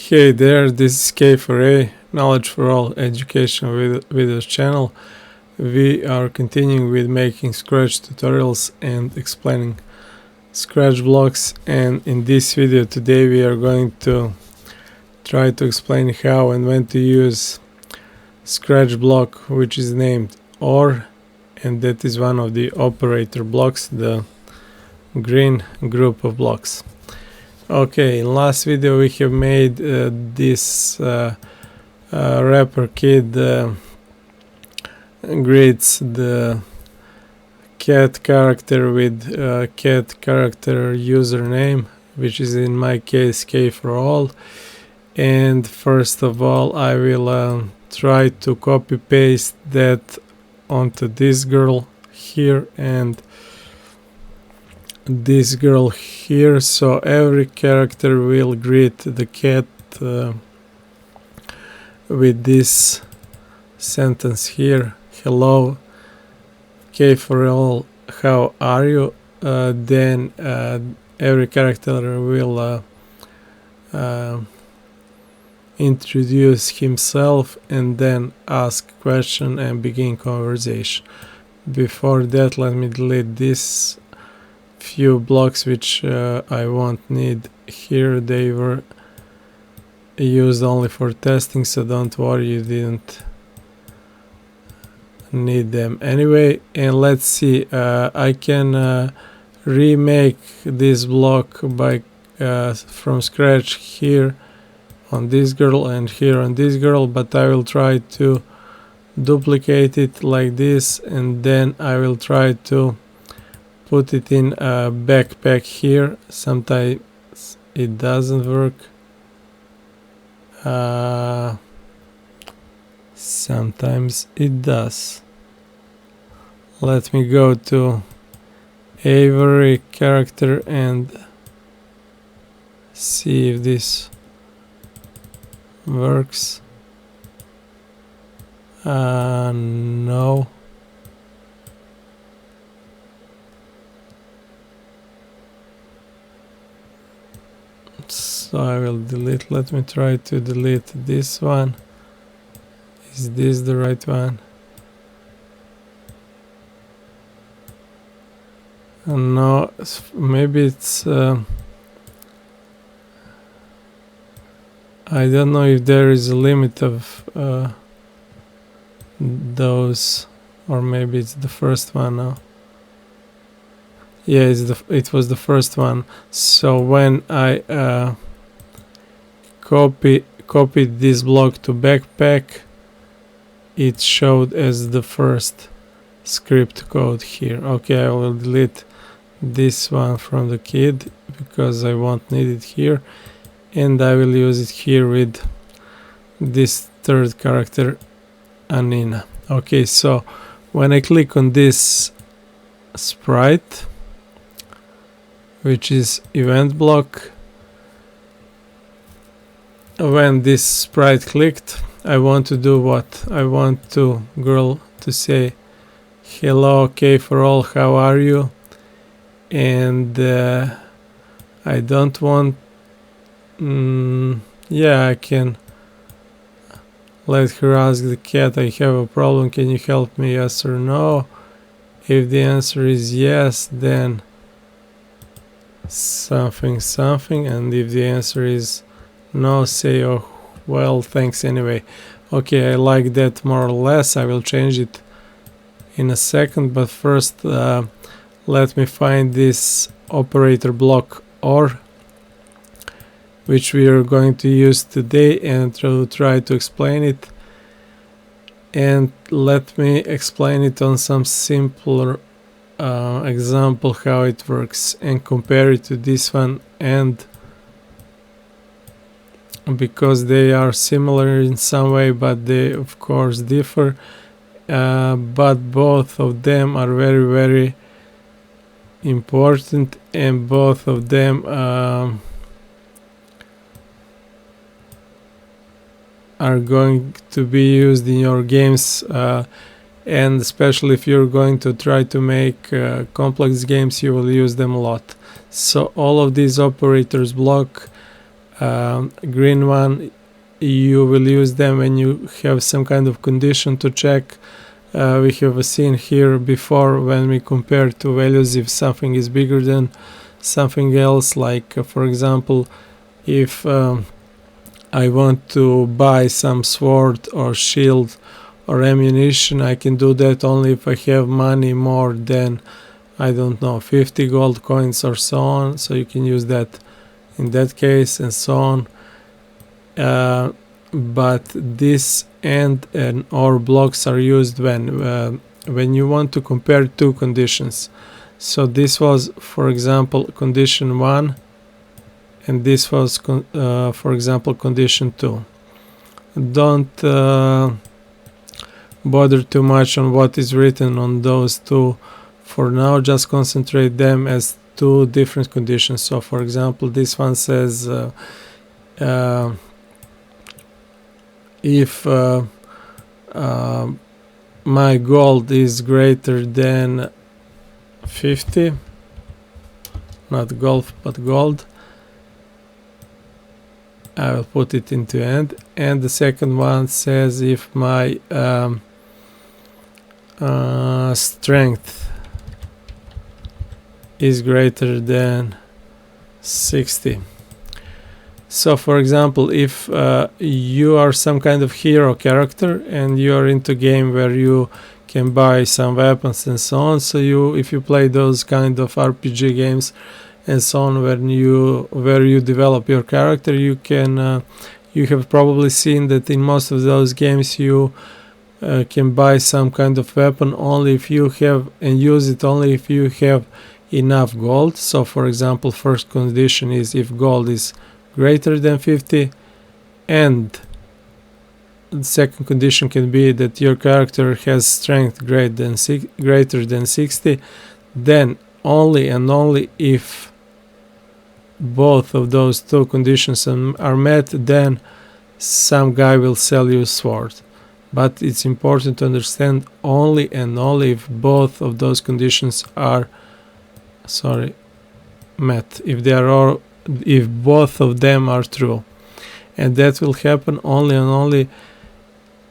Hey there, this is K4A, Knowledge for All Education Videos channel. We are continuing with making Scratch tutorials and explaining Scratch blocks, and in this video today we are going to try to explain how and when to use Scratch block which is named OR, and that is one of the operator blocks, the green group of blocks. Okay, in last video we have made this wrapper kid greets the cat character with cat character username, which is in my case K for all. And first of all I will try to copy paste that onto this girl here and this girl here, so every character will greet the cat with this sentence here: hello K for all, how are you? Then every character will introduce himself and then ask question and begin conversation. Before that, let me delete this few blocks which I won't need here. They were used only for testing, so don't worry, you didn't need them anyway. And let's see, I can remake this block by from scratch here on this girl and here on this girl, but I will try to duplicate it like this, and then I will try to put it in a backpack here. Sometimes it doesn't work, sometimes it does. Let me go to Avery character and see if this works. No. So I will delete. Let me try to delete this one. Is this the right one? No, maybe it's I don't know if there is a limit of those, or maybe it's the first one now. Yeah, it was the first one. So when I copied this block to backpack, it showed as the first script code here. Okay, I will delete this one from the kid because I won't need it here, and I will use it here with this third character, Anina. Okay, so when I click on this sprite, which is event block, when this sprite clicked, I want to do what? I want to girl to say hello K for all, how are you? And I don't want yeah, I can let her ask the cat, I have a problem, can you help me, yes or no? If the answer is yes, then something something, and if the answer is no, say oh well, thanks anyway. Okay, I like that more or less. I will change it in a second, but first let me find this operator block OR, which we are going to use today, and to try to explain it. And let me explain it on some simpler example how it works and compare it to this one, and because they are similar in some way but they of course differ, but both of them are very, very important, and both of them are going to be used in your games, and especially if you're going to try to make complex games, you will use them a lot. So all of these operators block Green one, you will use them when you have some kind of condition to check. We have seen here before when we compare two values if something is bigger than something else, like for example, if I want to buy some sword or shield or ammunition, I can do that only if I have money more than, I don't know, 50 gold coins or so on. So you can use that in that case and so on. But this and or blocks are used when you want to compare two conditions. So this was, for example, condition 1, and this was for example condition 2. Don't bother too much on what is written on those two for now, just concentrate them as two different conditions. So for example, this one says if my gold is greater than 50, not golf but gold, I will put it into and the second one says if my strength is greater than 60. So for example, if you are some kind of hero character and you are into game where you can buy some weapons and so on, so if you play those kind of RPG games and so on, where you develop your character, you can you have probably seen that in most of those games you can buy some kind of weapon only if you have, and use it only if you have enough gold. So for example, first condition is if gold is greater than 50, and the second condition can be that your character has strength greater than 60. Then only and only if both of those two conditions are met, then some guy will sell you a sword. But it's important to understand only and only if both of those conditions are met, if both of them are true, and that will happen only and only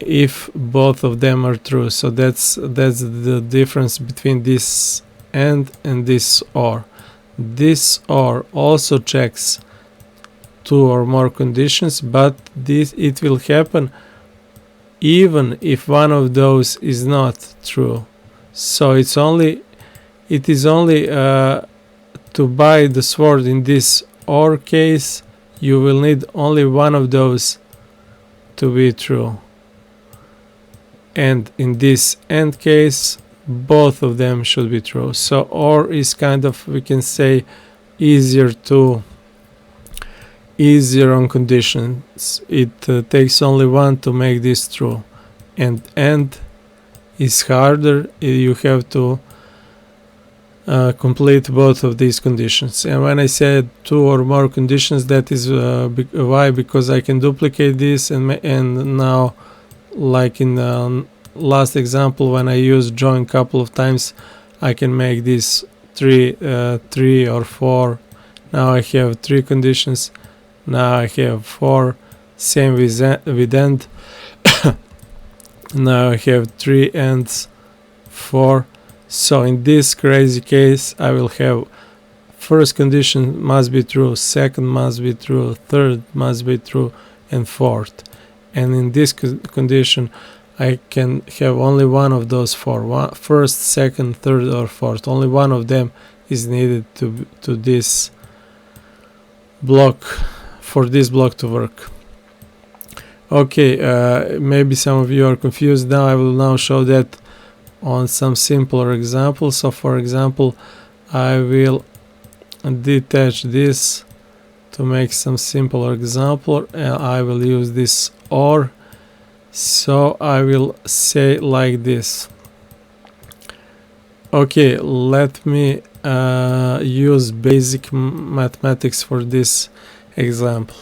if both of them are true. So that's the difference between this and this or. This or also checks two or more conditions, but it will happen even if one of those is not true. So it is only to buy the sword in this or case, you will need only one of those to be true, and in this AND case both of them should be true. So or is kind of, we can say, easier on conditions. It takes only one to make this true, and AND is harder. You have to complete both of these conditions. And when I said two or more conditions, that is why, because I can duplicate this, and now, like in the last example when I used join couple of times, I can make this three or four. Now I have three conditions, now I have four. Same with AND. Now I have three ANDs, four. So in this crazy case, I will have first condition must be true, second must be true, third must be true, and fourth. And in this condition, I can have only one of those four. First, second, third, or fourth. Only one of them is needed to this block, for this block to work. Okay, maybe some of you are confused now. I will now show that on some simpler examples. So for example, I will detach this to make some simpler example, and I will use this OR. So I will say like this. Okay, let me use basic mathematics for this example.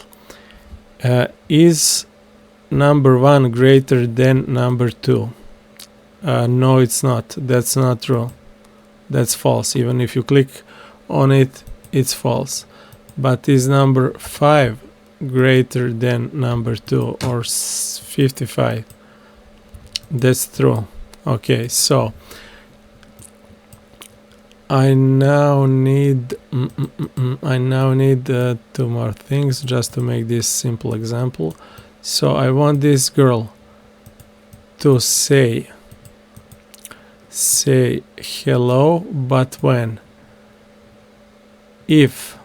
Is number 1 greater than number 2? No, it's not. That's not true. That's false. Even if you click on it, it's false. But is number 5 greater than number 2 or 55. That's true. Okay, so I now need two more things just to make this simple example. So I want this girl to say hello, but when? If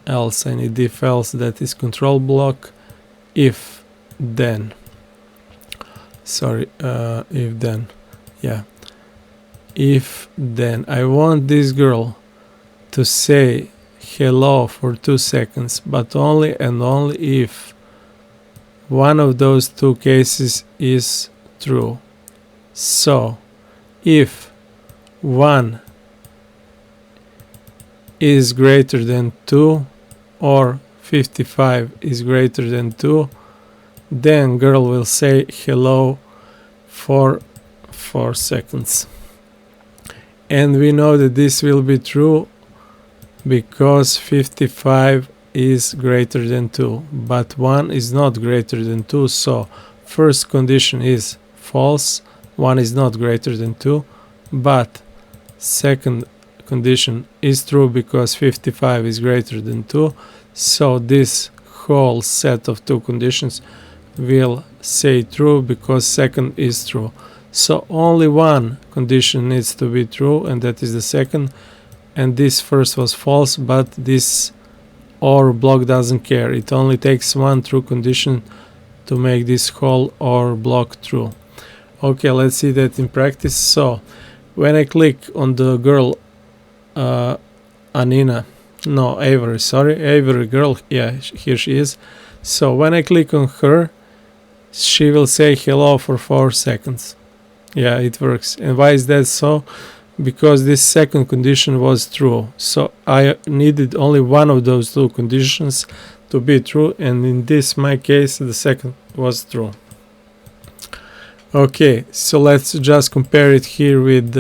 else. I need if else, that is control block. If then, sorry, if then, yeah, if then I want this girl to say hello for 2 seconds, but only and only if one of those two cases is true. So if 1 is greater than 2 or 55 is greater than 2, then girl will say hello for 4 seconds. And we know that this will be true because 55 is greater than 2, but 1 is not greater than 2, so first condition is false, 1 is not greater than 2, but second condition is true because 55 is greater than 2, so this whole set of two conditions will say true because second is true. So only one condition needs to be true, and that is the second, and this first was false, but this OR block doesn't care. It only takes one true condition to make this whole OR block true. Okay, let's see that in practice. So when I click on the girl Avery girl, yeah, here she is. So when I click on her, she will say hello for 4 seconds. Yeah, it works. And why is that so? Because this second condition was true. So I needed only one of those two conditions to be true, and in my case, the second was true. Okay, so let's just compare it here with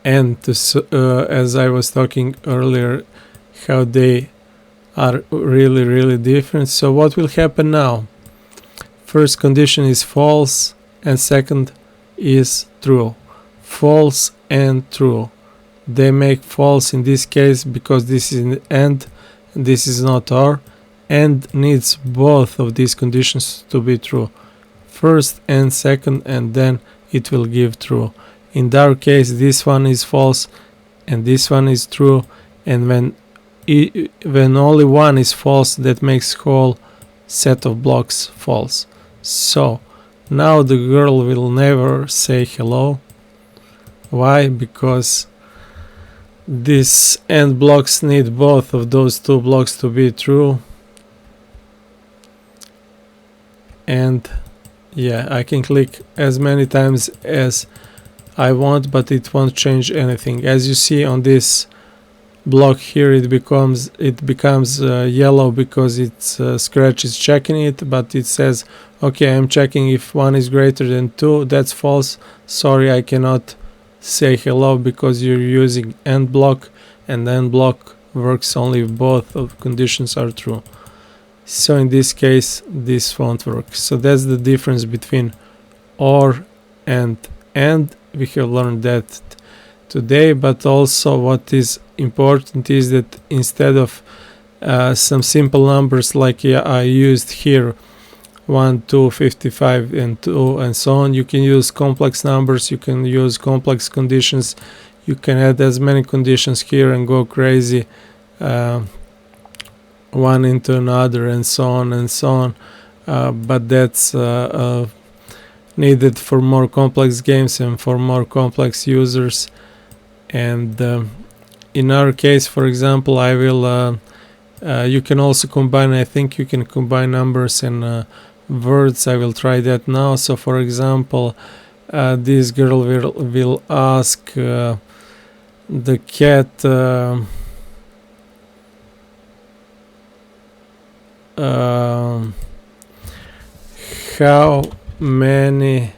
as I was talking earlier, how they are really different. So what will happen now? First condition is false and second is true. False and true. They make false in this case because this is an AND, this is not OR. AND needs both of these conditions to be true. First and second, and then it will give true. In our case, this one is false and this one is true, and when only one is false, that makes whole set of blocks false. So now the girl will never say hello. Why? Because these AND blocks need both of those two blocks to be true. And yeah, I can click as many times as I want, but it won't change anything. As you see on this block here, it becomes yellow because Scratch is checking it, but it says, okay, I'm checking if 1 is greater than 2. That's false. Sorry, I cannot say hello because you're using AND block, and AND block works only if both of conditions are true. So in this case, this won't work. So that's the difference between OR and AND. We have learned that today, but also what is important is that instead of some simple numbers like I used here, 1, 2, 55 and 2 and so on, you can use complex numbers, you can use complex conditions, you can add as many conditions here and go crazy, one into another and so on and so on, but that's needed for more complex games and for more complex users. And in our case, for example, I will you can also combine, I think you can combine numbers and words. I will try that now. So for example, this girl will ask the cat how many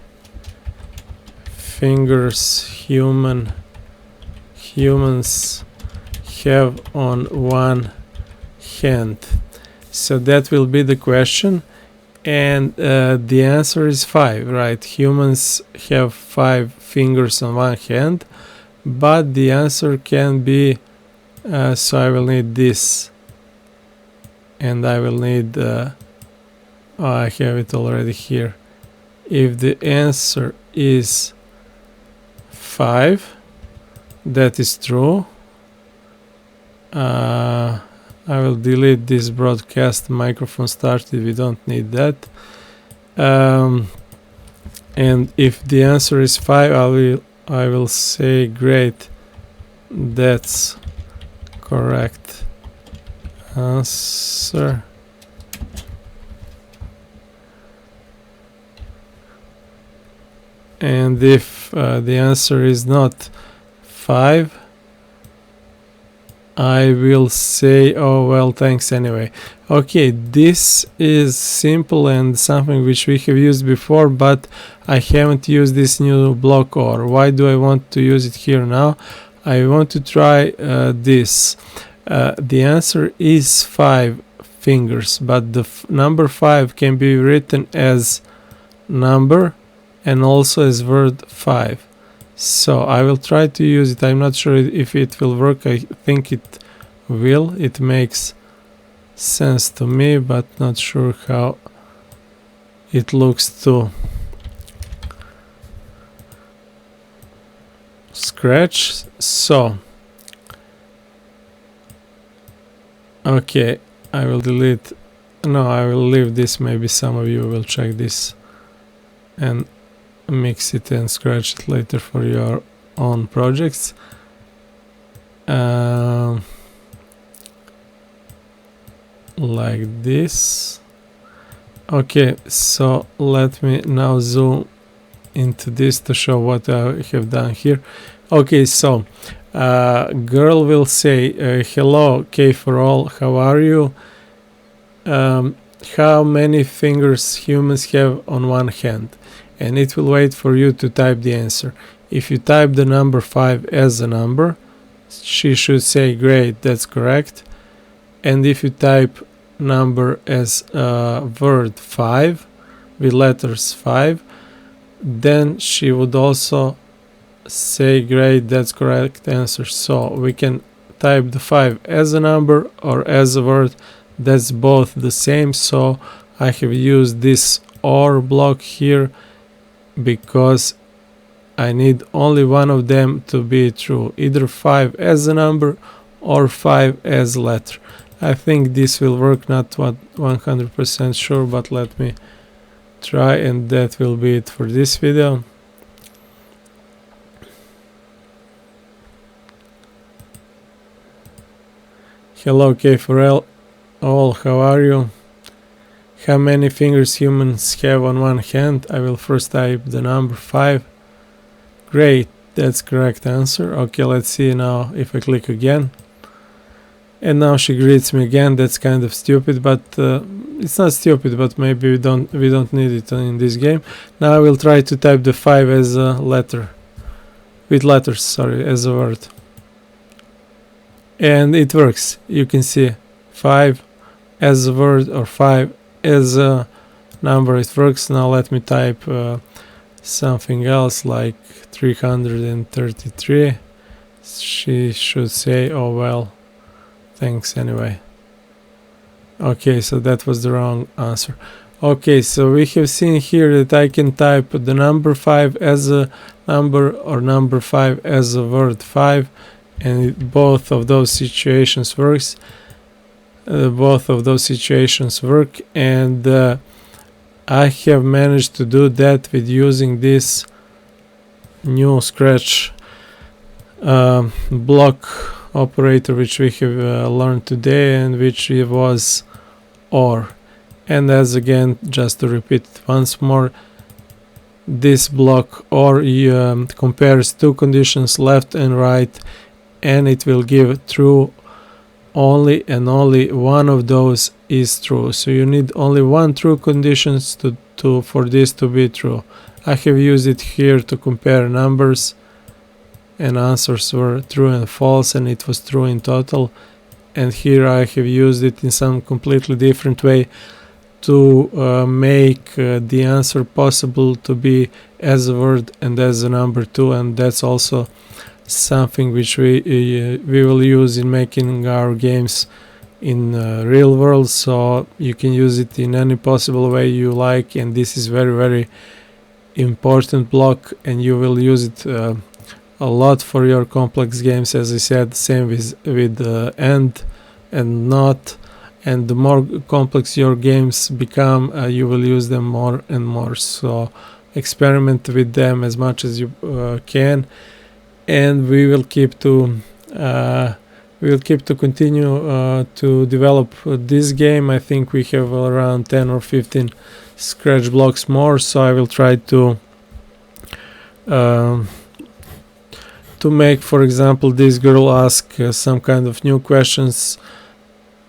fingers humans have on one hand? So that will be the question, and the answer is 5, right? Humans have 5 fingers on one hand, but the answer can be so I will need this, and I will need oh, I have it already here. If the answer is 5, that is true. I will delete this broadcast microphone started, we don't need that. And if the answer is 5, I will say great, that's correct answer. And if the answer is not 5, I will say, oh well, thanks anyway. Okay, this is simple and something which we have used before, but I haven't used this new block OR. Why do I want to use it here now? I want to try this. The answer is 5 fingers, but the number 5 can be written as number and also as word 5. So I will try to use it. I'm not sure if it will work. I think it will. It makes sense to me, but not sure how it looks to Scratch. So okay, I will delete. No, I will leave this. Maybe some of you will check this and mix it and scratch it later for your own projects. Like this. Okay, so let me now zoom into this to show what I have done here. Okay, so girl will say hello K for all, how are you? How many fingers humans have on one hand? And it will wait for you to type the answer. If you type the number 5 as a number, she should say great, that's correct. And if you type number as word 5 with letters 5, then she would also say great, that's correct answer. So we can type the 5 as a number or as a word, that's both the same. So I have used this OR block here because I need only one of them to be true, either 5 as a number or 5 as a letter. I think this will work, not 100% sure, but let me try, and that will be it for this video. Hello K for all, how are you? How many fingers humans have on one hand? I will first type the number 5. Great, that's correct answer. Okay, let's see now if I click again. And now she greets me again. That's kind of stupid, but it's not stupid, but maybe we don't need it in this game. Now I will try to type the 5 as a letter, with letters, sorry, as a word. And it works. You can see 5 as a word or 5 as a number, it works. Now let me type something else like 333. She should say, oh well, thanks anyway. Okay, so that was the wrong answer. Okay, so we have seen here that I can type the number 5 as a number or number 5 as a word 5, and both of those situations works. Both of those situations work, and I have managed to do that with using this new Scratch block operator which we have learned today, and which was OR. And as again, just to repeat it once more, this block OR compares two conditions, left and right, and it will give true only, and only one of those is true. So you need only one true conditions for this to be true. I have used it here to compare numbers, and answers were true and false, and it was true in total. And here I have used it in some completely different way to make the answer possible to be as a word and as a number too, and that's also something which we will use in making our games in real world, so you can use it in any possible way you like, and this is very important block, and you will use it a lot for your complex games. As I said, same with and not, and the more complex your games become, you will use them more and more, so experiment with them as much as you can, and we will keep to continue to develop this game. I think we have around 10 or 15 scratch blocks more, so I will try to make, for example, this girl ask some kind of new questions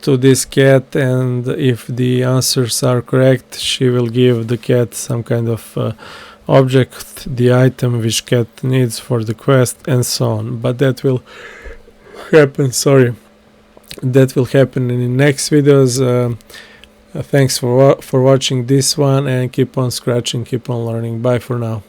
to this cat, and if the answers are correct, she will give the cat some kind of object, the item which cat needs for the quest, and so on. But that will happen, that will happen in the next videos. Thanks for watching this one, and keep on scratching, keep on learning. Bye for now.